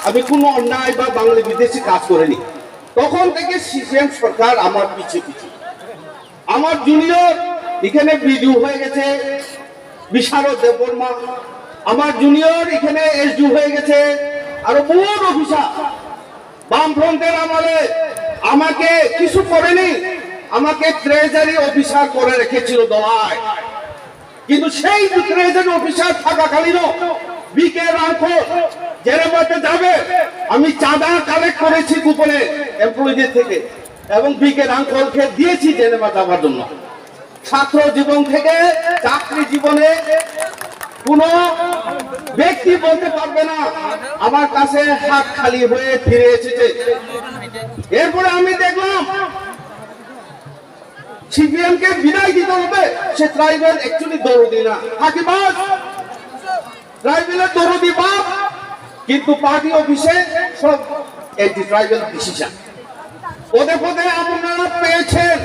আমি কোনো অন্যায় বা বাংলা বিদেশি কাজ করিনি। তখন থেকে সিপিএম সরকার আমার পিছে পিছে। আমার জুনিয়র এখানে বিডিও হয়ে গেছে, বিশারদ দেববর্মা। আমার জুনিয়র এখানে এসডিও হয়ে গেছে, আরো বহুত অফিসার। বামফ্রন্টের আমলে আমাকে কিছু করেনি, আমাকে ট্রেজারি অফিসার করে রেখেছিল দলায়। কিন্তু সেই ট্রেজারি অফিসার থাকাকালীনও বিকে রাঙ্খল জেনেভাতে যাবে, আমি চাঁদা কালেক্ট করেছি গোপনে এমপ্লয়িদের থেকে এবং বিকে রাঙ্খলকে দিয়েছি জেনেভা যাওয়ার জন্য। ছাত্র জীবন থেকে চাকরি জীবনে কোন ব্যক্তি বলতে পারবে না আমার কাছে হাত খালি হয়ে ফিরে এসেছে। এরপরে আমি দেখলাম সিপিএম কে বিদায় দিতে হবে, সে ট্রাইবেল অ্যাকচুয়ালি দরদি না, ফাঁকিবাজ। ট্রাইবেলের দরদি বাপ, কিন্তু পার্টি অফিসে সব এন্টি ট্রাইবেল ডিসিশন। পদে পদে আপনারা পেয়েছেন,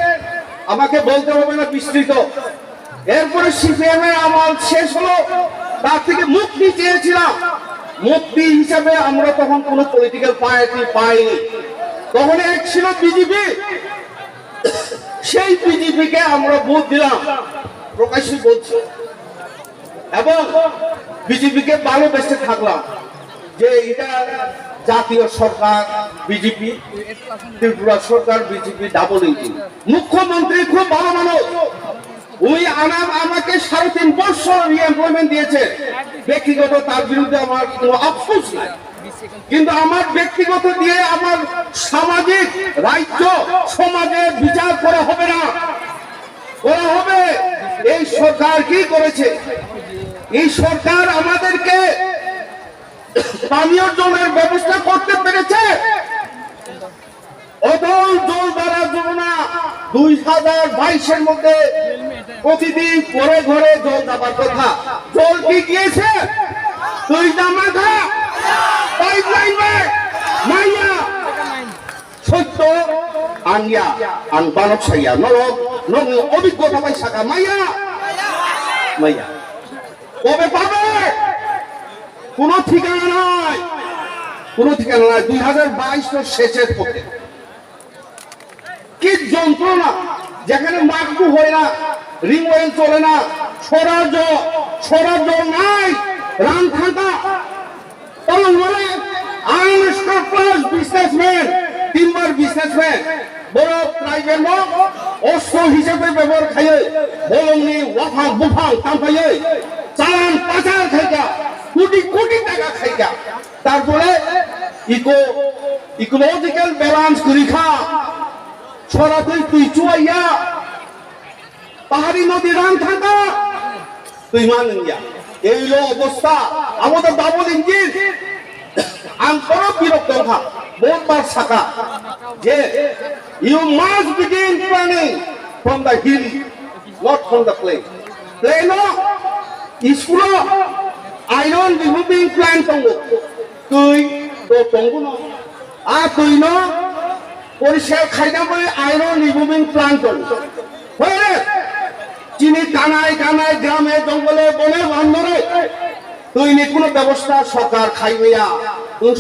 আমাকে বলতে হবে না বিস্তৃত। এরপরে সিপিএম এর আমল শেষ হলো, তার থেকে মুক্তি চেয়েছিলাম। মুক্তি হিসাবে আমরা তখন কোন পলিটিক্যাল পার্টি পাইনি। তখন এক ছিল বিজেপি, সেই বিজেপিকে আমরা ভোট দিলাম, প্রকাশ্যে বলছি, এবং বিজেপিকে ভালোবেসে থাকলাম যে এটা জাতীয় সরকার বিজেপি, ত্রিপুরা সরকার বিজেপি, ডাবল ইঞ্জিন। মুখ্যমন্ত্রী খুব ভালো মানুষ, উনি আমাকে 3.5 বছর রিএমপ্লয়মেন্ট দিয়েছে। ব্যক্তিগত তার বিরুদ্ধে আমার কোনো আফসোস নাই, কিন্তু আমার ব্যক্তিগত দিয়ে আমার সামাজিক রাজ্য সমাজে বিচার করা হবে না, করা হবে। এই সরকার কি করেছে? এই সরকার আমাদেরকে পানীয় জলের ব্যবস্থা করতে পেরেছে। অটল জল দ্বারা যোজনা 2022-এর মধ্যে প্রতিদিন ঘরে ঘরে জল দেওয়ার কথা। জল কি গিয়েছে? তুই জামাখা পাইপলাইন মাইয়া সত্য আনিয়া আন বানক সাইয়া নরক নং অভিজ্ঞতা পাই সাকা মাইয়া মাইয়া কবে পাবে? কোনো ঠিকানা নাই, কোনো ঠিকানা নাই। 2022 শেষের পথে কি যন্ত্রণা, যেখানে মাকবু হয় না, রিং ওয়েল চলে না, সরাজ নাই, রান খাতা বিজনেসম্যান, 3 বার বিজনেসম্যান, বড় প্রাইভেট লোক অস্ত্র হিসেবে ব্যবহার খাইয়ে বলংনি ওয়াফাং বুফাং কাম্পাইয়ে চালান পাচার খাইকা কোটি কোটি টাকা খাইকা। তারপরে ইকোলজিক্যাল ব্যালেন্স রিখা ছড়াতে তুই চুয়াইয়া পাহাড়ি নদী রান থাকা তুই মানিয়া। এই অবস্থা আমাদের ডাবল ইঞ্জিন। আমি বড় বিরক্ত খা বহুতবার সাকা যে you must begin planning from the hill, not from the plain. Plain school iron removing plan তঙ্গু তুই তো তঙ্গু ন আর তুই ন পরিষ্কার খাইনা বলে আইরন রিমুভিং প্ল্যান তঙ্গু হয়ে চিনি কানায় কানায় গ্রামে জঙ্গলে বনে বান্ধরে তুই নি কোনো ব্যবস্থা সরকার খাইবেয়া। তুই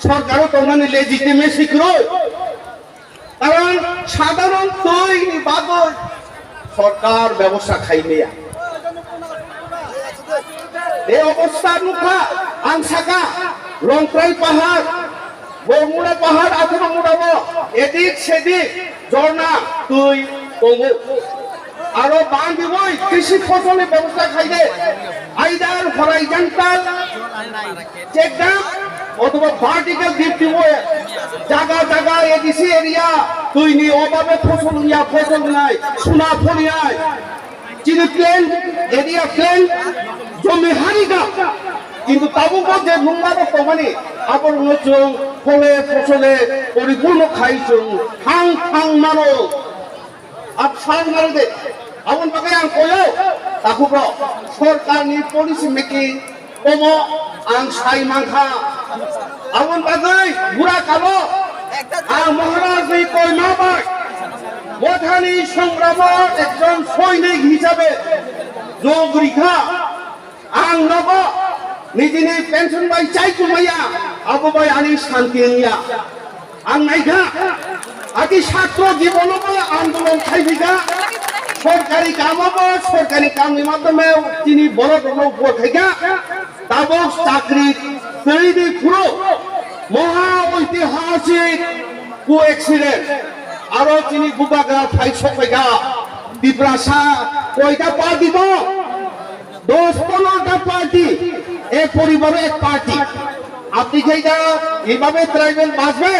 সরকারও তোমরা লেজিটিমেসি করো, কারণ সাধারণ তুই বাদর সরকার ব্যবস্থা খাইবেয়া। এই অবস্থা মুখা আংসাকা রংপ্রাই পাহাড় বরমুড়া পাহাড় আথুরা মুড়াবো এদিক সেদিক ঝর্ণা তুই আরো বান দিবই কৃষি ফসলের ব্যবস্থা খাইলে আইদার হরাইজন্টাল চেকডাম অথবা ভার্টিক্যাল ডিপ দিব জায়গা জায়গা এডিসি এরিয়া তুই নি অভাবে ফসল নিয়া ফসল নাই সোনা ফলিয়ায় চিনি প্লেন এরিয়া প্লেন জমি হারিগা। কিন্তু তাবুকো যে নোংরা মানে আবার নচং ফলে ফসলে পরিপূর্ণ খাইছং থাং থাং মানো আর সার মারে দে আমন বাকে আং কয়ো তাকুব্র সরকারনি পলিসি মেকিং কমো আং সাই মাংখা আমন বাকে বুড়া কালো আর মহারাজ কয় মা বাক মথানি সংগ্রামের একজন সৈনিক হিসাবে যোগ রিখা আং নব निजिनि पेन्सन बाय चाय कुमाया आबो बाय आनि शान्तिनिया आं नायखा आदि छात्र जीवनबो आन्दोलन खायबिगा सरकारि कामाबो सरकारि कामनि माध्यमे तिनि बर' दनो उपखायगा दाबो चाकरि तैरि पुरो महा ऐतिहासिक को एक्सिडेंट आरो तिनि बुबागा फाइसफायगा दिब्रासा कयटा पार्टी दं 10-15টা পার্টি এক পরিবারে এক পার্টি আপনি কি এটা এইভাবে ট্রাইবেল বাঁচবে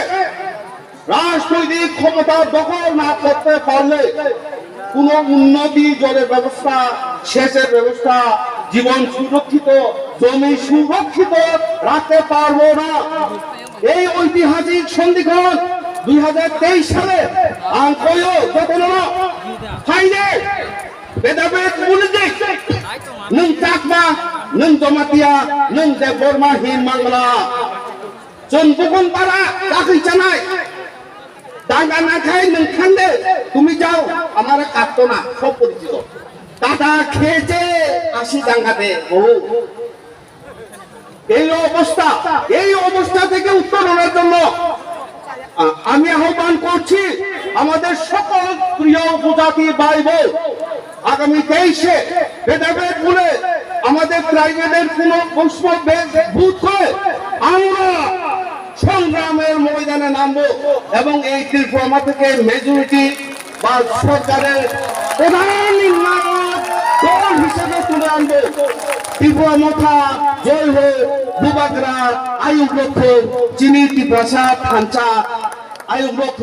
রাজনৈতিক ক্ষমতা দখল না করতে পারলে কোন উন্নতি জলের ব্যবস্থা সেচের ব্যবস্থা জীবন সুরক্ষিত জমি সুরক্ষিত রাখতে পারবো না এই ঐতিহাসিক সন্ধিক্ষণ 2023 সালে আঙ্কয় যতন ফাইনে বেদাবেদ মুলজি नों चाकमा नों जमातिया नों जे बर्मा हिन मांगला जों बुगन पारा चाकरी जानाय दागा नाखाय नों खांदे তুমি যাও আমার কাটতো না সব পরিচিত দাদা খেয়েছে আসি জাঙ্গাতে ও এই অবস্থা থেকে উত্তরণের জন্য আমি আহ্বান করছি আমাদের সকল প্রিয় উপজাতি ভাই বোন আগামী 23-এ ভেদাভেদ ভুলে আমাদের ট্রাইবেলের কোন বৈষম্যভেদ ভূত হয়ে আমরা সংগ্রামের ময়দানে নামবো এবং এই ত্রিপুরা থেকে মেজরিটি বা সরকারের প্রধান নায়ক দল হিসেবে তুলে আনবো ত্রিপুরা মথা জয় হোক বুবাগরা আয়ুব লক্ষ চিনি ত্রিপ্রাসা থানচা আয়ুব লক্ষ